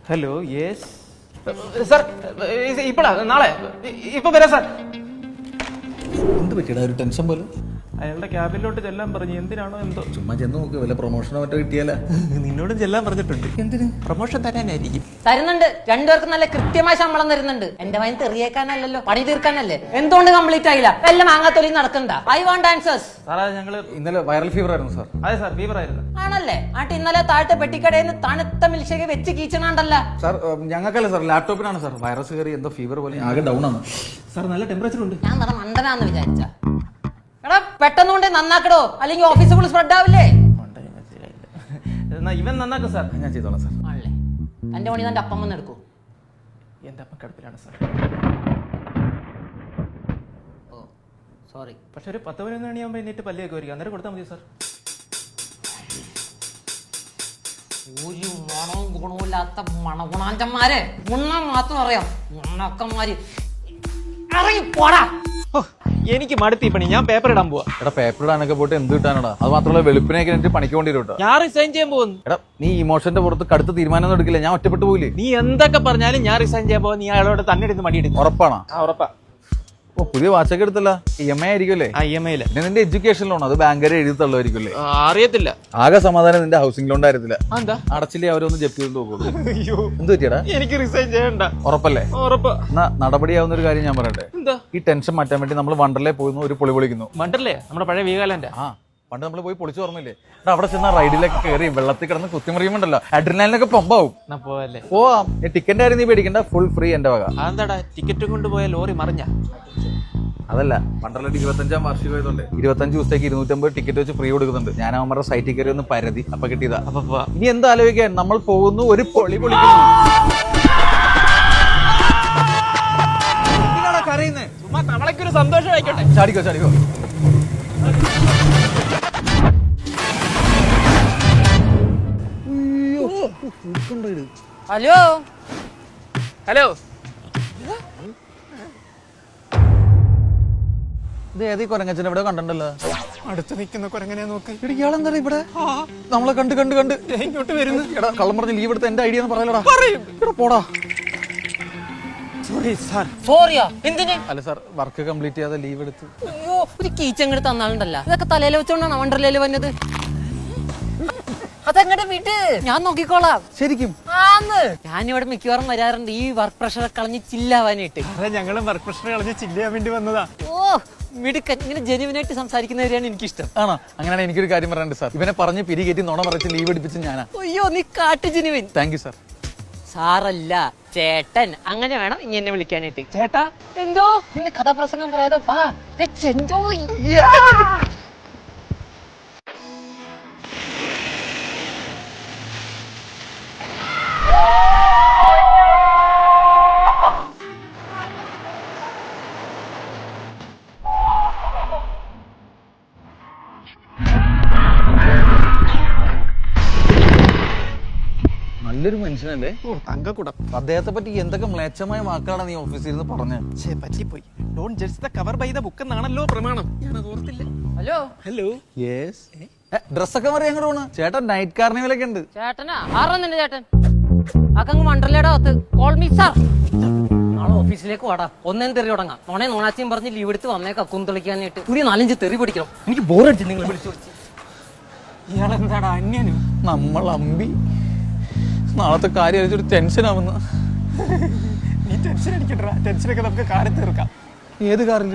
Hello yes sir ഇപ്പഴാ നാളെ ഇപ്പൊ വരാം സാർ. എന്ത് പറ്റിയടാ ഒരു ടെൻഷൻ പോലെ? അയാളുടെ ക്യാബിനിലോട്ട് ചെല്ലാൻ പറഞ്ഞു. എന്തിനാണോ എന്തോ. ചുമ്മാ ചെന്ന് നോക്ക്, വല്ല പ്രൊമോഷനോ മറ്റോ കിട്ടിയാലാ. നിന്നോടും ചെല്ലാൻ പറഞ്ഞിട്ടുണ്ട്. എന്തിന്? പ്രൊമോഷൻ തരാനായിരിക്കും. തരുന്നുണ്ട്, രണ്ടുപേർക്കും നല്ല കൃത്യമായ ശമ്പളം തരുന്നുണ്ട്. എന്റെ വയൻ തെറിയേക്കാനല്ലോ, പണി തീർക്കാനല്ലേ. എന്തുകൊണ്ട് കംപ്ലീറ്റ് ആയില്ല? എല്ലാം മാങ്ങാത്തൊലി നടക്കണ്ട. I want answers. സാറേ ഞങ്ങള് ഇന്നലെ വൈറൽ ഫീവർ ആയിരുന്നു സാർ. അതെ സാർ, ഫീവർ ആയിരുന്നു. ആണല്ലേ? ആട്ട് ഇന്നലെ താഴത്തെ പെട്ടിക്കടയിൽ നിന്ന് തണുത്ത മിൽഷേക്ക് വെച്ച് കീച്ചണണ്ടല്ല. സാർ ഞങ്ങൾക്കല്ല സാർ, ലാപ്ടോപ്പിനാണ് സാർ വൈറസ് കയറി എന്തോ ഫീവർ പോലെ ആകെ ഡൗൺ ആണ് സാർ. നല്ല ടെമ്പറേച്ചർ ഉണ്ട്. ഞാൻ നട മണ്ടനാന്ന് വിചാരിച്ച. എടാ പെട്ടെന്നുകൊണ്ട് നന്നാക്കടോ, അല്ലെങ്കിൽ ഓഫീസ് ഫുൾ സ്പ്രെഡ് ആവില്ലേ? എന്നാ ഇവൻ നന്നാക്കും സാർ. ഞാൻ ചെയ്തോളാം സാർ. ആണല്ലേ? എന്റെ പണി തന്റെ അപ്പം വന്ന് എടുക്കൂ. എന്റെ അപ്പം കിടപ്പിലാണ് സാർ. ഓ സോറി. പക്ഷെ ഒരു 10-11 മണിയാകുമ്പോൾ എന്നിട്ട് പല്ലിയൊക്കെ വരിക, അന്നേരം കൊടുത്താൽ മതി സാർ. ഒരു മണവും ഗുണവുമില്ലാത്ത മണഗുണാഞ്ചന്മാരെ ഗുണം മാത്രം അറിയാം. ഗുണക്കന്മാര് ഇറങ്ങി പോടാ. എനിക്ക് മടുത്തി പണി. ഞാൻ പേപ്പർ ഇടാൻ പോവാ. എടാ പേപ്പർ ഇടാനൊക്കെ പോയിട്ട് എന്ത് കിട്ടാനടാ? അത് മാത്രമല്ല വെളുപ്പിനൊക്കെ എനിക്ക് പണിക്ക് കൊണ്ടിരുട്ടോ. ഞാൻ റിസൈൻ ചെയ്യാൻ പോകുന്നു. എടാ നീ ഇമോഷന്റെ പുറത്ത് കടുത്ത തീരുമാനം എടുക്കില്ല, ഞാൻ ഒറ്റപ്പെട്ടു പോയില്ലേ. നീ എന്തൊക്കെ പറഞ്ഞാലും ഞാൻ റിസൈൻ ചെയ്യാൻ പോകും. നീ അയാളോട് തന്നെ എടുത്ത് മടിയെടുക്കും. ഉറപ്പാണോ? ഉറപ്പാ. ഓ പുതിയ വാച്ചൊക്കെ എടുത്തല്ല, EMI ആയിരിക്കുമല്ലേ? EMI പിന്നെ നിന്റെ എഡ്യൂക്കേഷൻ ലോൺ അത് ബാങ്കുകാരെ എഴുതി തള്ളുമായിരിക്കുമല്ലേ? അറിയത്തില്ല. ആകെ സമാധാനം നിന്റെ ഹൗസിംഗ് ലോൺ കാര്യത്തില്ല. എന്താ അടച്ചില്ലേ അവരൊന്ന് ജപ്തി ചെയ്ത് നോക്കുള്ളൂ. അയ്യോ എന്ത് പറ്റിയടാ? എനിക്ക് റിസൈൻ ചെയ്യണ്ട. ഉറപ്പല്ലേ? ഉറപ്പാ. എന്നാ നടപടിയാവുന്ന ഒരു കാര്യം ഞാൻ പറയട്ടെ. എന്താ? ഈ ടെൻഷൻ മാറ്റാൻ വേണ്ടി നമ്മൾ വണ്ടർലേ പോകുന്നു, ഒരു പൊളി പൊളിക്കുന്നു. മണ്ടല്ലേ? നമ്മുടെ പഴയ വീഗാലാൻഡ്. ആ പണ്ട് നമ്മൾ പോയി പൊളിച്ചു ഓർമ്മയില്ലേ? എടാ അവിടെ ചെന്ന റൈഡിലൊക്കെ കയറി വെള്ളത്തിൽ കിടന്ന് കുത്തിമറിയുമ്പോണ്ടല്ലോ അഡ്രിനാലിനൊക്കെ പമ്പാവും. പോവല്ലേ? പോവാം. ടിക്കറ്റ് ആരും നീ പേടിക്കണ്ട, ഫുൾ ഫ്രീ എന്റെ വക. അതെന്താടാ ടിക്കറ്റ് കൊണ്ടുപോയ ലോറി മറിഞ്ഞ? അതല്ല, വണ്ടർലയുടെ 25ാം വാർഷികം ആയതുകൊണ്ട് 25 ദിവസത്തേക്ക് 250 ടിക്കറ്റ് വെച്ച് ഫ്രീ കൊടുക്കുന്നുണ്ട്. ഞാൻ അവന്മാരുടെ സൈറ്റിൽ കയറി ഒന്ന് പരതി, അപ്പൊ കിട്ടിയതാ. അപ്പൊ ഇനി എന്താ ആലോചിക്കാൻ, നമ്മൾ പോകുന്നു, ഒരു പൊളി പൊളിക്കുന്നു. കരയുന്നത് ചുമ്മാ തവളയ്ക്കൊരു സന്തോഷം ആയിക്കോട്ടെ. ചാടിക്കോ ചാടിക്കോ. Hello hello. ഇത് ഏതീ കൊരങ്ങച്ചൻ ഇവിടെ കണ്ടല്ലോ? അടുത്ത് നിൽക്കുന്ന കുരങ്ങനെ നോക്ക്. ഇയാളെന്താ ഇവിടെ നമ്മളെ കണ്ട് കണ്ട് കണ്ട് ഇങ്ങോട്ട് വരുന്നു. എടാ കള്ളം പറഞ്ഞ് ലീവ് എടുത്ത എന്റെ ഐഡിയ എന്ന് പറയലടാ. പോടാ. Sorry sir. സോറിയാ? എന്തിന്? അല്ല സാർ, വർക്ക് കംപ്ലീറ്റ് ചെയ്യാതെ ലീവ് എടുത്ത്. അയ്യോ ഒരു കീച്ചങ്ങട് തന്നാളുണ്ടല്ല. ഇതൊക്കെ തലയിൽ വെച്ചോണ്ടാണ് വണ്ടർലയിൽ വന്നത്. അതങ്ങടെ വീട്ട് ഞാൻ നോക്കിക്കോളാം. ശരിക്കും? ആന്ന് ഞാനിവിടെ മിക്കവാറും വരാറുണ്ട് ഈ വർക്ക് പ്രഷർ കളഞ്ഞ് ചില്ലാവാനായിട്ട്. ഞങ്ങളും വർക്ക് പ്രഷർ കളഞ്ഞ് ചില്ല് ചെയ്യാൻ വേണ്ടി വന്നതാ. ഓ മിടുക്കൻ. ഇങ്ങനെ ജെനുവിനായിട്ട് സംസാരിക്കുന്നവരെയാണ് എനിക്കിഷ്ടം. ആണോ? അങ്ങനെയാണ് എനിക്കൊരു കാര്യം പറയാനുണ്ട് സാർ. ഇവനെ പറഞ്ഞ് പിരികേറ്റി നുണ പറച്ച് ലീവ് എടുപ്പിച്ച് ഞാനാ. അയ്യോ നീ കാട്ടു ജെനുവിൻ. Thank you sir. സാറല്ല ചേട്ടൻ, അങ്ങനെ വേണം ഇങ്ങനെ വിളിക്കാനായിട്ട്. ചേട്ടാ എന്തോ നിന്റെ കഥാപ്രസംഗം പറയാതെ വാ. എന്തോ നല്ലൊരു മനുഷ്യനല്ലേ? ഓ തങ്കക്കുടം. അദ്ദേഹത്തെ പറ്റി എന്തൊക്കെ മ്ലേച്ഛമായ വാക്കുകളാണ് നീ ഓഫീസിൽ നിന്ന് പറഞ്ഞത്? പറ്റിപ്പോയി. Don't judge the cover by the book എന്നാണല്ലോ പ്രമാണം. ഞാനത് ഓർത്തില്ല. Hello hello. യെസ്. ഡ്രസ്സൊക്കെ പറയാൻ അങ്ങോട്ട് പോണ്. ചേട്ടൻ നൈറ്റ് കാർണിവലൊക്കെ ഉണ്ട്. ചേട്ടനാ? ആറാ നിന്റെ ചേട്ടൻ? അക്കങ്ങ് മണ്ടലയുടെ അകത്ത്. Call me sir. നാളെ ഓഫീസിലേക്ക് വാടാ. ഒന്നേം തെറി തുടങ്ങാം. നോണാച്ചിയും പറഞ്ഞ് ലീവ് എടുത്ത് വന്നേക്കാ കുന്തൊളിക്കാനായിട്ട്. ഒരു 4-5 തെറി പഠിക്കണം. എനിക്ക് ബോറടിച്ച് നിങ്ങൾ വിളിച്ചു വിളിച്ച്. ഇയാളെന്താടാ അന്യനും? നമ്മൾ അമ്പി നാളത്തെ കാര്യം അറിയിച്ചൊരു ടെൻഷൻ ആവുന്ന. നീ ടെൻഷൻ അടിക്കട്ടാ. ടെൻഷനൊക്കെ നമുക്ക് കാര്യം തീർക്കാം. ഏത് കാറിൽ?